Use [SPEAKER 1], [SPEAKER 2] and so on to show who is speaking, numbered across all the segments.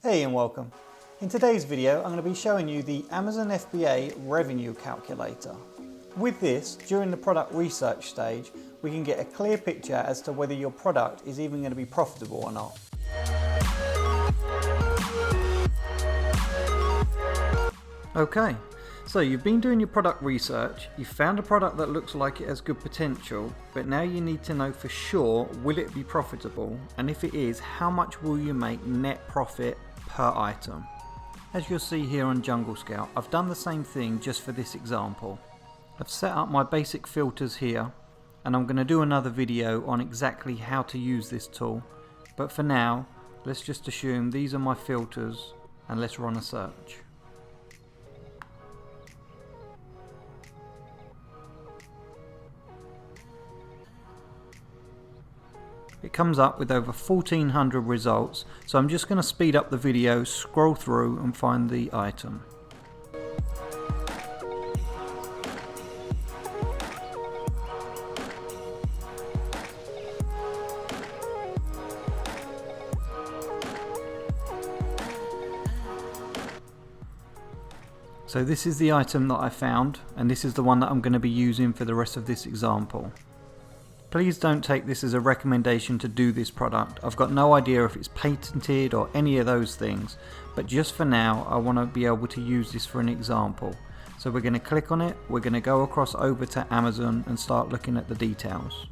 [SPEAKER 1] Hey and welcome. In today's video I'm going to be showing you the Amazon FBA revenue calculator. With this, during the product research stage, we can get a clear picture as to whether your product is even going to be profitable or not. Okay, so you've been doing your product research, you've found a product that looks like it has good potential, but now you need to know for sure, will it be profitable? And if it is, how much will you make net profit per item? As you'll see here on Jungle Scout, I've done the same thing just for this example. I've set up my basic filters here, and I'm going to do another video on exactly how to use this tool. But for now, let's just assume these are my filters, and let's run a search. It comes up with over 1400 results, so I'm just going to speed up the video, scroll through and find the item. So this is the item that I found, and this is the one that I'm going to be using for the rest of this example. Please don't take this as a recommendation to do this product. I've got no idea if it's patented or any of those things, but just for now I want to be able to use this for an example. So we're going to click on it, we're going to go across over to Amazon and start looking at the details.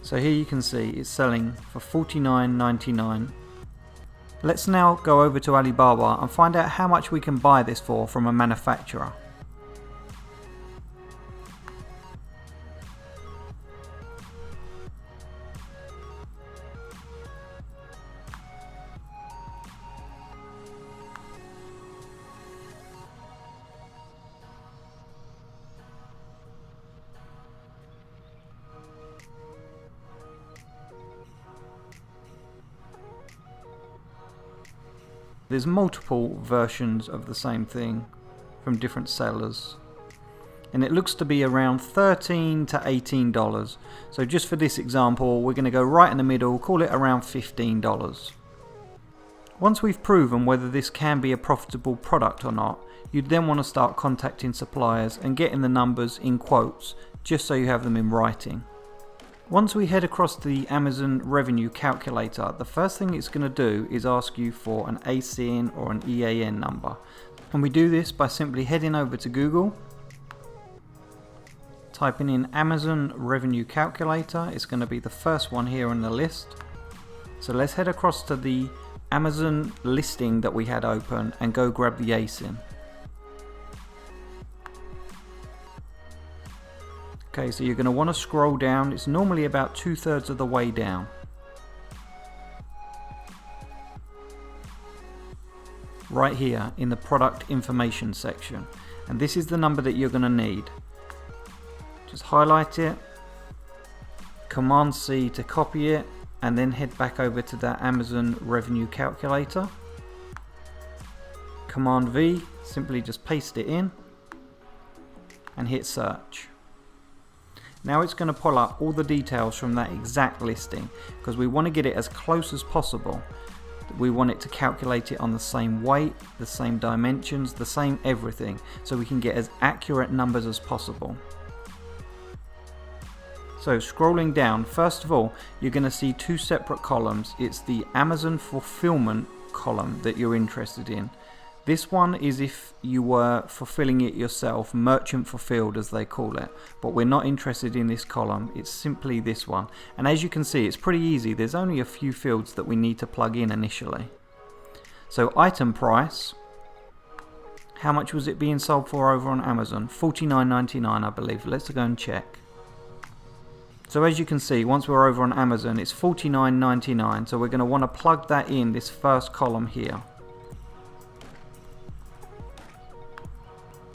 [SPEAKER 1] So here you can see it's selling for $49.99. Let's now go over to Alibaba and find out how much we can buy this for from a manufacturer. There's multiple versions of the same thing from different sellers, and it looks to be around $13 to $18. So just for this example, we're going to go right in the middle, call it around $15. Once we've proven whether this can be a profitable product or not, you'd then want to start contacting suppliers and getting the numbers in quotes, just so you have them in writing. Once we head across the Amazon revenue calculator, the first thing it's going to do is ask you for an ASIN or an EAN number. And we do this by simply heading over to Google, typing in Amazon revenue calculator. It's going to be the first one here on the list. So let's head across to the Amazon listing that we had open and go grab the ASIN. Okay, so you're going to want to scroll down. It's normally about 2/3 of the way down. Right here in the product information section. And this is the number that you're going to need. Just highlight it, Command C to copy it, and then head back over to that Amazon revenue calculator. Command V, simply just paste it in and hit search. Now it's going to pull up all the details from that exact listing, because we want to get it as close as possible. We want it to calculate it on the same weight, the same dimensions, the same everything, so we can get as accurate numbers as possible. So scrolling down, first of all, you're going to see two separate columns. It's the Amazon fulfillment column that you're interested in. This one is if you were fulfilling it yourself, merchant fulfilled as they call it, but we're not interested in this column, it's simply this one. And as you can see, it's pretty easy. There's only a few fields that we need to plug in initially. So item price, how much was it being sold for over on Amazon? $49.99 I believe. Let's go and check. So as you can see, once we're over on Amazon, it's $49.99, so we're going to want to plug that in this first column here.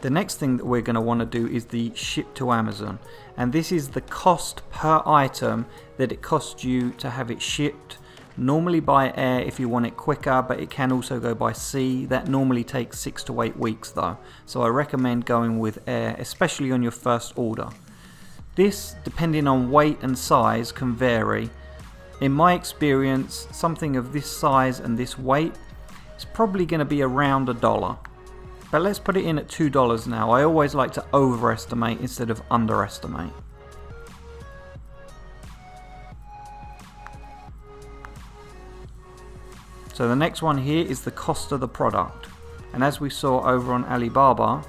[SPEAKER 1] The next thing that we're going to want to do is the ship to Amazon, and this is the cost per item that it costs you to have it shipped. Normally by air if you want it quicker, but it can also go by sea. That normally takes 6 to 8 weeks though, so I recommend going with air, especially on your first order. This, depending on weight and size, can vary. In my experience, something of this size and this weight is probably going to be around $1. But let's put it in at $2 now. I always like to overestimate instead of underestimate. So the next one here is the cost of the product. And as we saw over on Alibaba,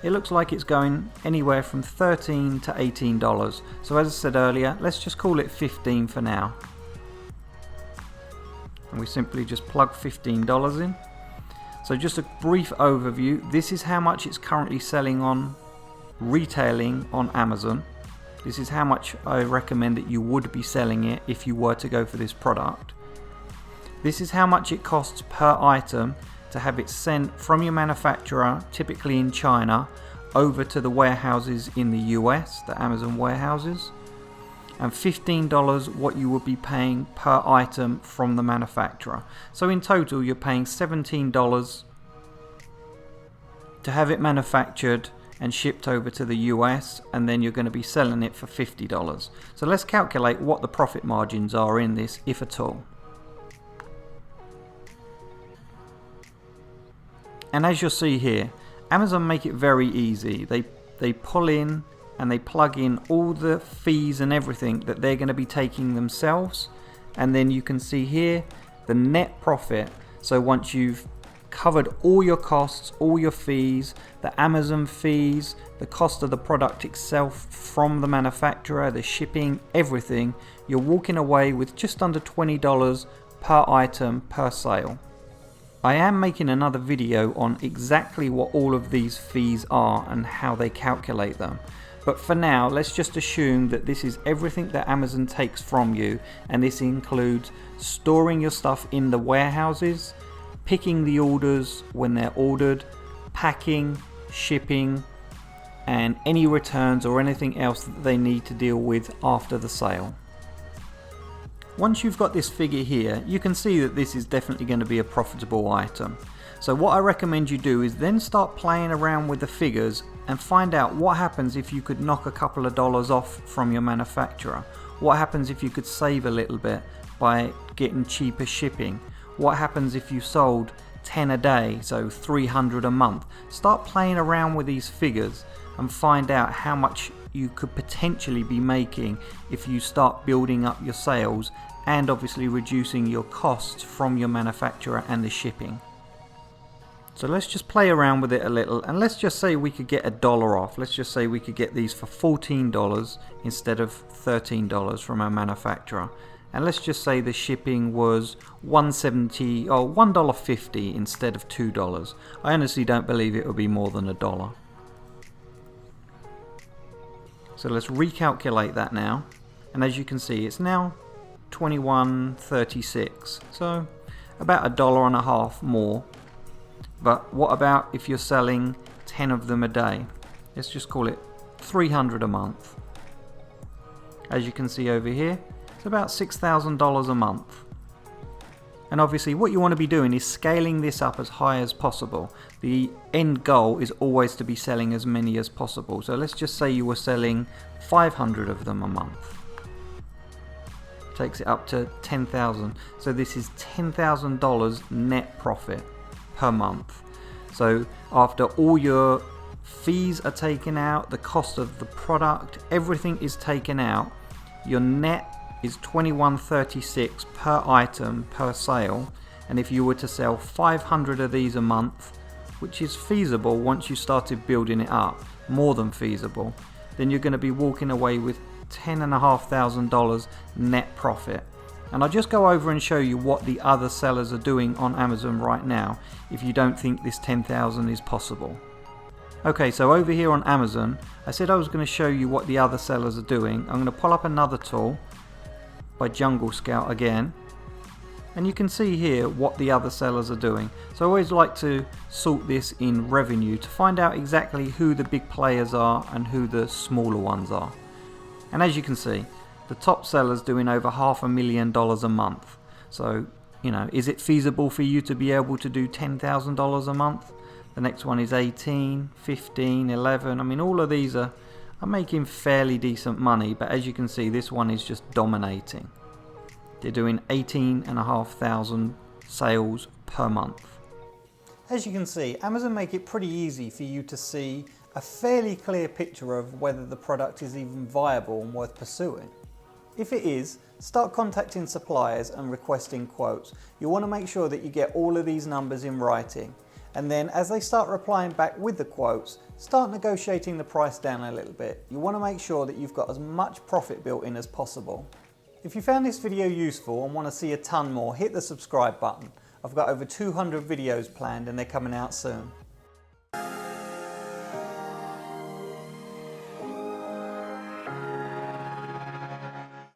[SPEAKER 1] it looks like it's going anywhere from $13 to $18. So as I said earlier, let's just call it 15 for now. And we simply just plug $15 in. So just a brief overview, this is how much it's currently selling on retailing on Amazon. This is how much I recommend that you would be selling it if you were to go for this product. This is how much it costs per item to have it sent from your manufacturer, typically in China, over to the warehouses in the US, the Amazon warehouses. And $15 what you would be paying per item from the manufacturer. So in total you're paying $17 to have it manufactured and shipped over to the US, and then you're going to be selling it for $50. So let's calculate what the profit margins are in this, if at all. And as you'll see here, Amazon make it very easy. They pull in and they plug in all the fees and everything that they're going to be taking themselves, and then you can see here the net profit. So once you've covered all your costs, all your fees, the Amazon fees, the cost of the product itself from the manufacturer, the shipping, everything, you're walking away with just under $20 per item per sale. I am making another video on exactly what all of these fees are and how they calculate them. But for now, let's just assume that this is everything that Amazon takes from you, and this includes storing your stuff in the warehouses, picking the orders when they're ordered, packing, shipping, and any returns or anything else that they need to deal with after the sale. Once you've got this figure here, you can see that this is definitely going to be a profitable item. So what I recommend you do is then start playing around with the figures and find out what happens if you could knock a couple of dollars off from your manufacturer. What happens if you could save a little bit by getting cheaper shipping? What happens if you sold 10 a day, so 300 a month? Start playing around with these figures and find out how much you could potentially be making if you start building up your sales and obviously reducing your costs from your manufacturer and the shipping. So let's just play around with it a little, and let's just say we could get $1 off. Let's just say we could get these for $14 instead of $13 from our manufacturer. And let's just say the shipping was $1.70 or $1.50 instead of $2. I honestly don't believe it would be more than $1. So let's recalculate that now, and as you can see it's now $21.36, so about $1.50 more. But what about if you're selling 10 of them a day? Let's just call it 300 a month. As you can see over here, it's about $6,000 a month. And obviously what you want to be doing is scaling this up as high as possible. The end goal is always to be selling as many as possible. So let's just say you were selling 500 of them a month. Takes it up to 10,000. So this is $10,000 net profit per month. So after all your fees are taken out, the cost of the product, everything is taken out, your net is $21.36 per item per sale. And if you were to sell 500 of these a month, which is feasible once you started building it up, more than feasible, then you're going to be walking away with $10,500 net profit. And I'll just go over and show you what the other sellers are doing on Amazon right now if you don't think this 10,000 is possible. Okay, so over here on Amazon, I said I was going to show you what the other sellers are doing. I'm going to pull up another tool by Jungle Scout again, and you can see here what the other sellers are doing. So I always like to sort this in revenue to find out exactly who the big players are and who the smaller ones are. And as you can see, the top seller's doing over $500,000 a month. So, you know, is it feasible for you to be able to do $10,000 a month? The next one is 18, 15, 11. I mean, all of these are I'm making fairly decent money, but as you can see, this one is just dominating. They're doing 18,500 sales per month. As you can see, Amazon make it pretty easy for you to see a fairly clear picture of whether the product is even viable and worth pursuing. If it is, start contacting suppliers and requesting quotes. You want to make sure that you get all of these numbers in writing, and then as they start replying back with the quotes, start negotiating the price down a little bit. You want to make sure that you've got as much profit built in as possible. If you found this video useful and want to see a ton more, hit the subscribe button. I've got over 200 videos planned and they're coming out soon.